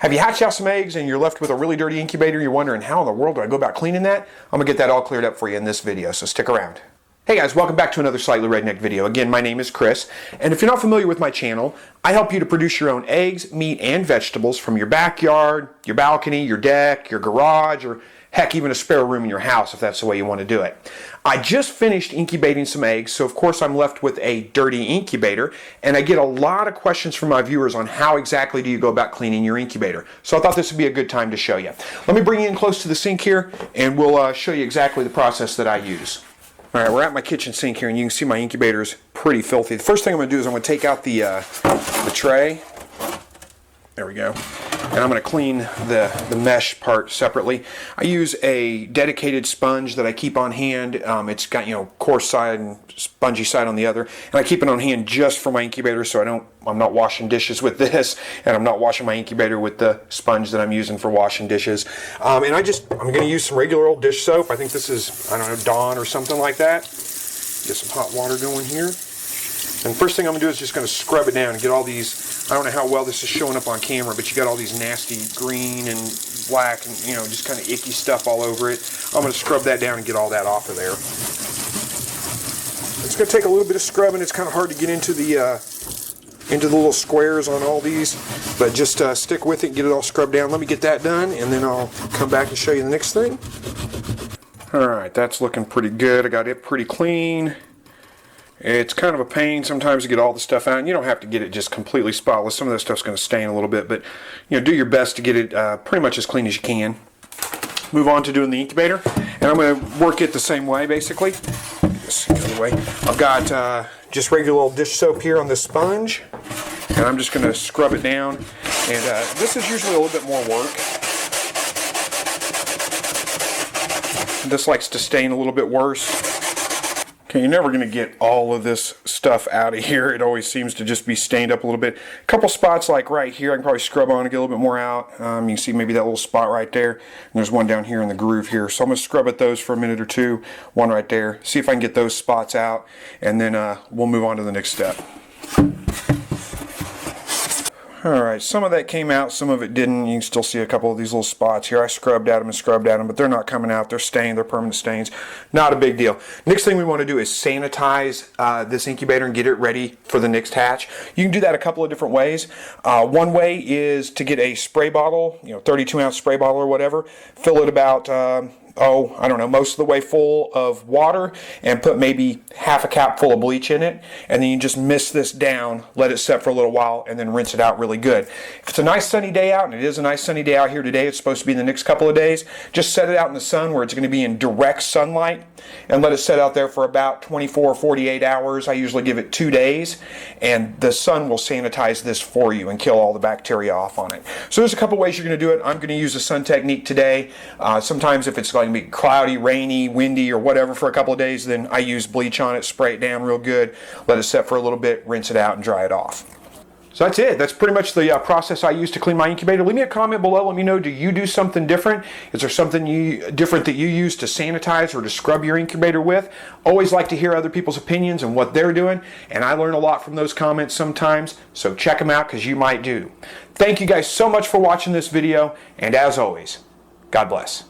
Have you hatched out some eggs and you're left with a really dirty incubator? You're wondering, how in the world do I go about cleaning that? I'm going to get that all cleared up for you in this video, so stick around. Hey guys, welcome back to another Slightly Redneck video. Again, my name is Chris, and if you're not familiar with my channel, I help you to produce your own eggs, meat, and vegetables from your backyard, your balcony, your deck, your garage, or heck, even a spare room in your house if that's the way you want to do it. I just finished incubating some eggs, so of course I'm left with a dirty incubator, and I get a lot of questions from my viewers on how exactly do you go about cleaning your incubator. So I thought this would be a good time to show you. Let me bring you in close to the sink here, and we'll show you exactly the process that I use. All right, we're at my kitchen sink here, and you can see my incubator is pretty filthy. The first thing I'm going to do is I'm going to take out the tray. There we go. And I'm going to clean the mesh part separately. I use a dedicated sponge that I keep on hand. It's got, coarse side and spongy side on the other. And I keep it on hand just for my incubator, so I'm not washing dishes with this, and I'm not washing my incubator with the sponge that I'm using for washing dishes. And I'm going to use some regular old dish soap. I think this is, I don't know, Dawn or something like that. Get some hot water going here. And first thing I'm going to do is just going to scrub it down and get all these, I don't know how well this is showing up on camera, but you got all these nasty green and black and, just kind of icky stuff all over it. I'm going to scrub that down and get all that off of there. It's going to take a little bit of scrubbing. It's kind of hard to get into the little squares on all these, but just stick with it and get it all scrubbed down. Let me get that done, and then I'll come back and show you the next thing. Alright, that's looking pretty good. I got it pretty clean. It's kind of a pain sometimes to get all the stuff out, and you don't have to get it just completely spotless. Some of that stuff's going to stain a little bit, but do your best to get it pretty much as clean as you can. Move on to doing the incubator, and I'm going to work it the same way basically. Just get the other way. I've got just regular old dish soap here on this sponge, and I'm just going to scrub it down. And this is usually a little bit more work. This likes to stain a little bit worse. Okay, you're never going to get all of this stuff out of here. It always seems to just be stained up a little bit. A couple spots like right here, I can probably scrub on and get a little bit more out. You can see maybe that little spot right there. And there's one down here in the groove here. So I'm going to scrub at those for a minute or two. One right there. See if I can get those spots out. And then we'll move on to the next step. Alright, some of that came out, some of it didn't. You can still see a couple of these little spots here. I scrubbed at them and scrubbed at them, but they're not coming out. They're stained. They're permanent stains. Not a big deal. Next thing we want to do is sanitize this incubator and get it ready for the next hatch. You can do that a couple of different ways. One way is to get a spray bottle, 32-ounce spray bottle or whatever. Fill it about I don't know, most of the way full of water, and put maybe half a cap full of bleach in it, and then you just mist this down, let it set for a little while, and then rinse it out really good. If it's a nice sunny day out, and it is a nice sunny day out here today, it's supposed to be in the next couple of days, just set it out in the sun where it's going to be in direct sunlight, and let it set out there for about 24 or 48 hours. I usually give it 2 days, and the sun will sanitize this for you and kill all the bacteria off on it. So there's a couple ways you're going to do it. I'm going to use the sun technique today. Sometimes if it's going to be cloudy, rainy, windy, or whatever for a couple of days, then I use bleach on it, spray it down real good, let it set for a little bit, rinse it out, and dry it off. So that's it. That's pretty much the process I use to clean my incubator. Leave me a comment below. Let me know, do you do something different? Is there something different that you use to sanitize or to scrub your incubator with? Always like to hear other people's opinions and what they're doing, and I learn a lot from those comments sometimes, so check them out because you might do. Thank you guys so much for watching this video, and as always, God bless.